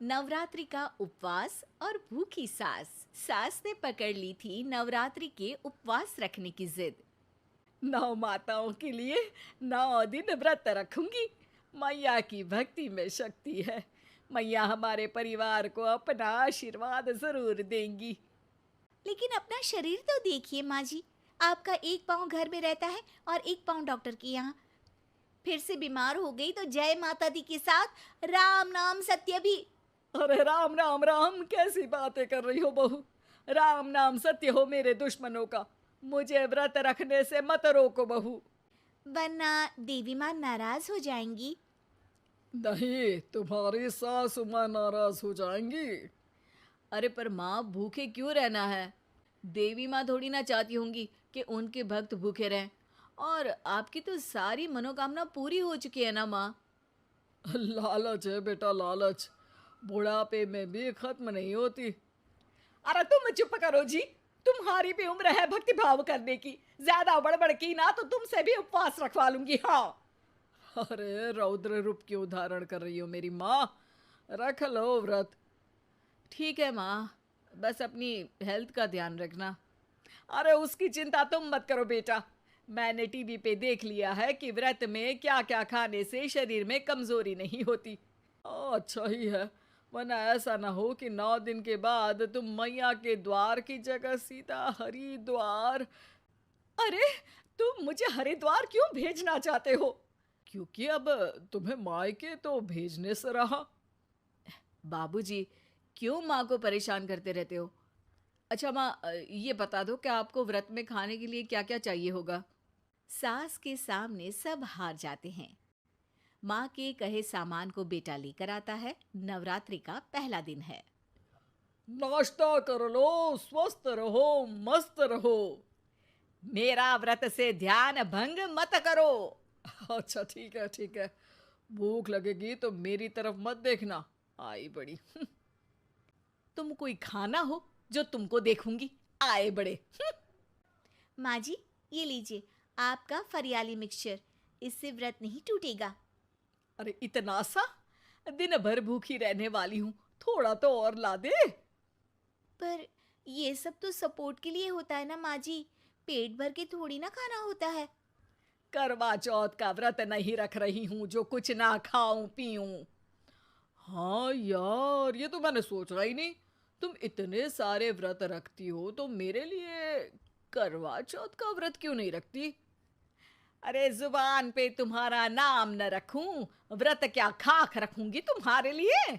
नवरात्रि का उपवास और भूखी सास। सास ने पकड़ ली थी नवरात्रि के उपवास रखने की जिद। 9 माताओं के लिए 9 दिन व्रत रखूंगी। मैया की भक्ति में शक्ति है। मैया हमारे परिवार को अपना आशीर्वाद जरूर देंगी। लेकिन अपना शरीर तो देखिए माँ जी, आपका एक पाँव घर में रहता है और एक पाँव डॉक्टर के यहाँ। फिर से बीमार हो गई तो जय माता दी के साथ राम नाम सत्य भी। अरे राम राम राम, कैसी बातें कर रही हो बहू। राम नाम सत्य हो मेरे दुश्मनों का। मुझे व्रत रखने से मत रोको बहू। वरना देवी माँ नाराज हो जाएंगी। नहीं, तुम्हारी सासू माँ नाराज हो जाएंगी। अरे पर माँ, भूखे क्यों रहना है? देवी माँ थोड़ी ना चाहती होंगी कि उनके भक्त भूखे रहें। और आपकी तो सारी मनोकामना पूरी हो चुकी है ना माँ। लालच है बेटा, लालच बुढ़ापे में भी खत्म नहीं होती। अरे तुम चुप करो जी। तुम्हारी भी उम्र है भक्ति भाव करने की। ज्यादा बड़बड़ की ना तो तुमसे भी उपवास रखवा लूंगी। हाँ। अरे रौद्र रूप क्यों धारण कर रही हो मेरी माँ। रख लो व्रत। ठीक है माँ, बस अपनी हेल्थ का ध्यान रखना। अरे उसकी चिंता तुम मत करो बेटा। मैंने टीवी पे देख लिया है कि व्रत में क्या क्या खाने से शरीर में कमजोरी नहीं होती। अच्छा ही है, वरना ऐसा ना हो कि 9 दिन के बाद तुम मैया के द्वार की जगह सीधा हरिद्वार। अरे, तुम मुझे हरिद्वार क्यों भेजना चाहते हो? क्योंकि अब तुम्हें मायके तो भेजने से रहा। बाबूजी, क्यों माँ को परेशान करते रहते हो? अच्छा माँ, ये बता दो कि आपको व्रत में खाने के लिए क्या क्या चाहिए होगा। सास के सामने सब हार जाते हैं। माँ के कहे सामान को बेटा लेकर आता है। नवरात्रि का पहला दिन है। नाश्ता कर लो, स्वस्थ रहो, मस्त रहो। मेरा व्रत से ध्यान भंग मत करो। अच्छा ठीक है, ठीक है। भूख लगेगी तो मेरी तरफ मत देखना। आई बड़ी। तुम कोई खाना हो जो तुमको देखूंगी। आए बड़े। माँ जी, ये लीजिए आपका फरियाली मिक्सचर। इससे व्रत नहीं टूटेगा। अरे इतना सा? दिन भर भूखी रहने वाली हूँ, थोड़ा तो और ला दे। पर ये सब तो सपोर्ट के लिए होता है ना माँ जी, पेट भर के थोड़ी ना खाना होता है। करवा चौथ का व्रत नहीं रख रही हूँ जो कुछ ना खाऊं पीऊं। हाँ यार, ये तो मैंने सोचा ही नहीं। तुम इतने सारे व्रत रखती हो तो मेरे लिए करवा चौथ का व्रत क्यों नहीं रखती? अरे जुबान पे तुम्हारा नाम न रखूं, व्रत क्या खाक रखूंगी तुम्हारे लिए।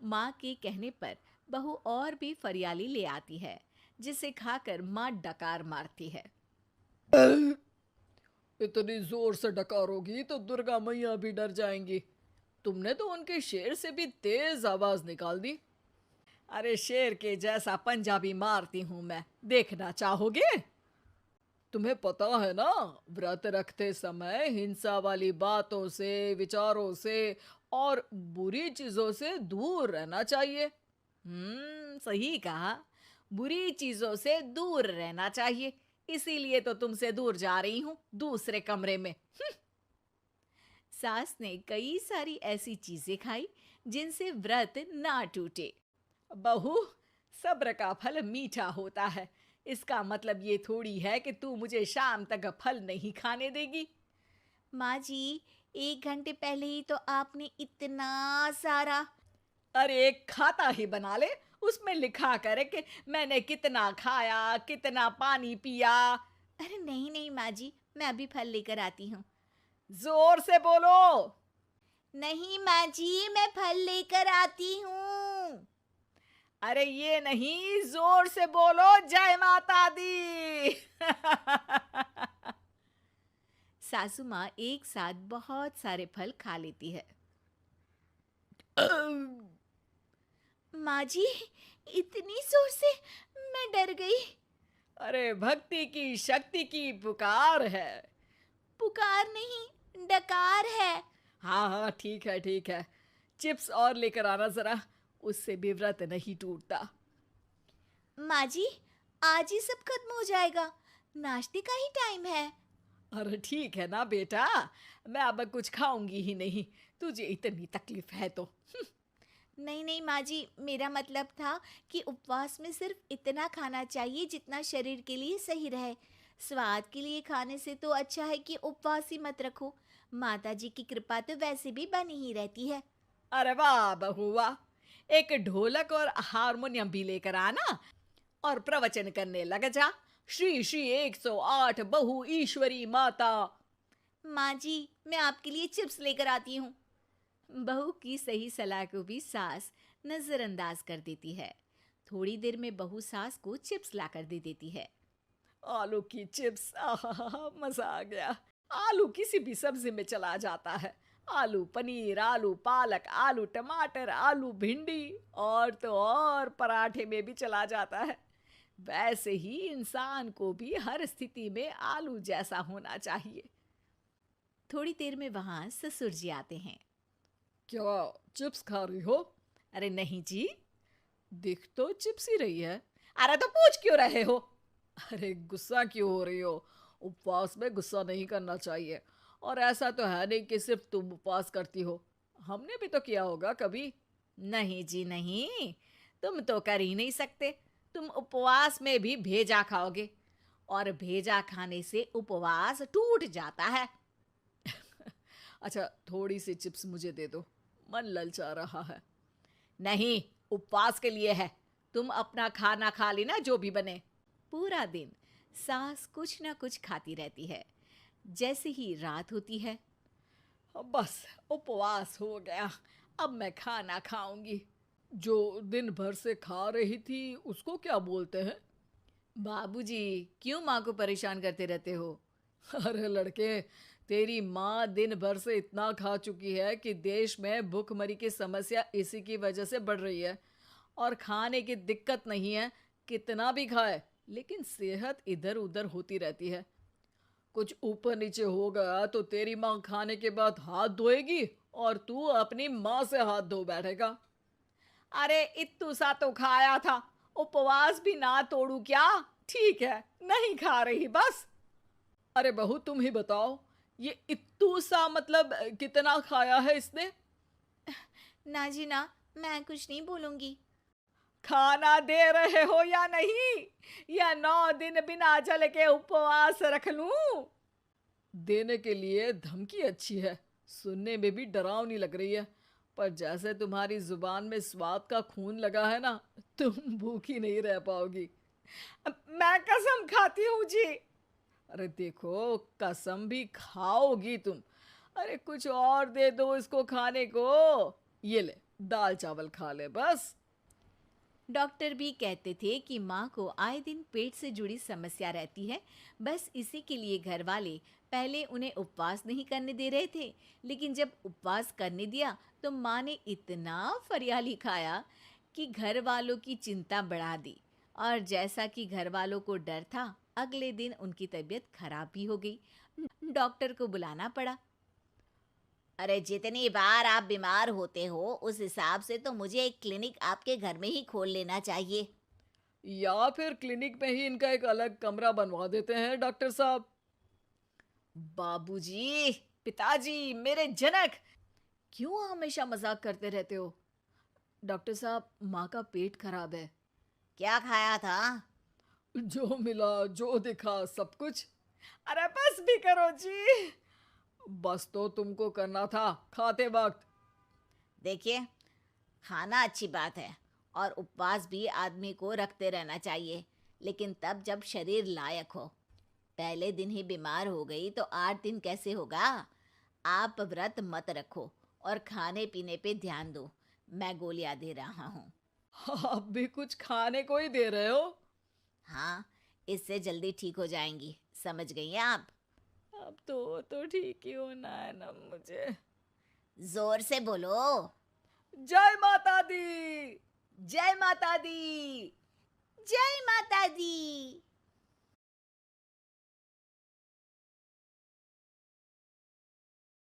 माँ के कहने पर बहू और भी फरियाली ले आती है, जिसे खाकर माँ डकार मारती है। इतनी जोर से डकारोगी तो दुर्गा मैया भी डर जाएंगी। तुमने तो उनके शेर से भी तेज आवाज निकाल दी। अरे शेर के जैसा पंजाबी मारती हूं मैं, देखना चाहोगे? तुम्हें पता है ना, व्रत रखते समय हिंसा वाली बातों से, विचारों से और बुरी चीजों से दूर रहना चाहिए। सही कहा। बुरी चीजों से दूर रहना चाहिए। इसीलिए तो तुमसे दूर जा रही हूँ, दूसरे कमरे में। सास ने कई सारी ऐसी चीजें खाई जिनसे व्रत ना टूटे। बहू, सब्र का फल मीठा होता है। इसका मतलब ये थोड़ी है कि तू मुझे शाम तक फल नहीं खाने देगी। माँ जी, 1 घंटे पहले ही तो आपने इतना सारा। अरे एक खाता ही बना ले, उसमें लिखा करे कि मैंने कितना खाया, कितना पानी पिया। अरे नहीं नहीं माँ जी, मैं अभी फल लेकर आती हूँ। जोर से बोलो। नहीं माँ जी, मैं फल लेकर आती हूँ। अरे ये नहीं, जोर से बोलो, जय माता दी। सासू माँ एक साथ बहुत सारे फल खा लेती है। माँ जी, इतनी जोर से मैं डर गई। अरे भक्ति की शक्ति की पुकार है। पुकार नहीं, डकार है। हाँ हाँ, ठीक है ठीक है। चिप्स और लेकर आना जरा, उससे भी व्रत नहीं टूटता। माँ जी, आज ही सब खत्म हो जाएगा, नाश्ते का ही टाइम है। अरे ठीक है ना बेटा, मैं अब कुछ खाऊंगी ही नहीं, तुझे इतनी तकलीफ है तो। नहीं नहीं माँ जी, मेरा मतलब था कि उपवास में सिर्फ इतना खाना चाहिए जितना शरीर के लिए सही रहे। स्वाद के लिए खाने से तो अच्छा है कि उपवास ही मत रखो। माता जी की कृपा तो वैसे भी बनी ही रहती है। अरे वाह बहू वाह! एक ढोलक और हारमोनियम भी लेकर आना और प्रवचन करने लग जा। श्री श्री 108 बहु ईश्वरी माता। माँ जी, मैं आपके लिए चिप्स लेकर आती हूँ। बहू की सही सलाह को भी सास नजरअंदाज कर देती है। थोड़ी देर में बहू सास को चिप्स लाकर दे देती है। आलू की चिप्स, आहा मजा आ गया। आलू किसी भी सब्जी में चला जाता है। आलू पनीर, आलू पालक, आलू टमाटर, आलू भिंडी और तो और पराठे में भी चला जाता है। वैसे ही इंसान को भी हर स्थिति में आलू जैसा होना चाहिए। थोड़ी देर में वहां ससुर जी आते हैं। क्या चिप्स खा रही हो? अरे नहीं जी, दिख तो चिप्स ही रही है। अरे तो पूछ क्यों रहे हो? अरे गुस्सा क्यों हो रही हो? उपवास में गुस्सा नहीं करना चाहिए। और ऐसा तो है नहीं कि सिर्फ तुम उपवास करती हो, हमने भी तो किया होगा कभी। नहीं जी नहीं, तुम तो कर ही नहीं सकते। तुम उपवास में भी भेजा खाओगे और भेजा खाने से उपवास टूट जाता है। अच्छा थोड़ी सी चिप्स मुझे दे दो, मन ललचा रहा है। नहीं, उपवास के लिए है। तुम अपना खाना खा लेना जो भी बने। पूरा दिन सास कुछ ना कुछ खाती रहती है। जैसे ही रात होती है, अब बस उपवास हो गया, अब मैं खाना खाऊंगी। जो दिन भर से खा रही थी उसको क्या बोलते हैं? बाबूजी क्यों माँ को परेशान करते रहते हो? अरे लड़के, तेरी माँ दिन भर से इतना खा चुकी है कि देश में भूखमरी की समस्या इसी की वजह से बढ़ रही है। और खाने की दिक्कत नहीं है, कितना भी खाए लेकिन सेहत इधर उधर होती रहती है। कुछ ऊपर नीचे हो गया तो तेरी माँ खाने के बाद हाथ धोएगी और तू अपनी माँ से हाथ धो बैठेगा। अरे इत्तू सा तो खाया था, उपवास भी ना तोड़ू क्या? ठीक है, नहीं खा रही बस। अरे बहू तुम ही बताओ, ये इत्तू सा मतलब कितना खाया है इसने? ना जी ना, मैं कुछ नहीं बोलूंगी। खाना दे रहे हो या नहीं, या 9 दिन बिना जल के उपवास रख लूं? देने के लिए धमकी अच्छी है, सुनने में भी डरावनी लग रही है। पर जैसे तुम्हारी जुबान में स्वाद का खून लगा है ना, तुम भूखी नहीं रह पाओगी। मैं कसम खाती हूँ जी। अरे देखो, कसम भी खाओगी तुम। अरे कुछ और दे दो इसको खाने को। ये ले, दाल चावल खा ले बस। डॉक्टर भी कहते थे कि माँ को आए दिन पेट से जुड़ी समस्या रहती है। बस इसी के लिए घर वाले पहले उन्हें उपवास नहीं करने दे रहे थे, लेकिन जब उपवास करने दिया तो माँ ने इतना फरियाली खाया कि घर वालों की चिंता बढ़ा दी। और जैसा कि घर वालों को डर था, अगले दिन उनकी तबीयत खराब भी हो गई। डॉक्टर को बुलाना पड़ा। अरे जितनी बार आप बीमार होते हो उस हिसाब से तो मुझे एक क्लिनिक आपके घर में ही खोल लेना चाहिए। या फिर क्लिनिक में ही इनका एक अलग कमरा बनवा देते हैं डॉक्टर साहब। बाबूजी, पिताजी, मेरे जनक, क्यों हमेशा मजाक करते रहते हो? डॉक्टर साहब, माँ का पेट खराब है। क्या खाया था? जो मिला जो दिखा सब कुछ। अरे बस भी करो जी। बस तो तुमको करना था खाते वक्त। देखिए, खाना अच्छी बात है और उपवास भी आदमी को रखते रहना चाहिए, लेकिन तब जब शरीर लायक हो। पहले दिन ही बीमार हो गई तो 8 दिन कैसे होगा? आप व्रत मत रखो और खाने पीने पे ध्यान दो। मैं गोलियां दे रहा हूँ। आप भी कुछ खाने को ही दे रहे हो? हाँ, इससे जल्दी ठीक हो जाएंगी, समझ गई हैं आप? अब तो ठीक ही होना है ना मुझे। जोर से बोलो। जय माता दी। जय माता दी। जय माता दी।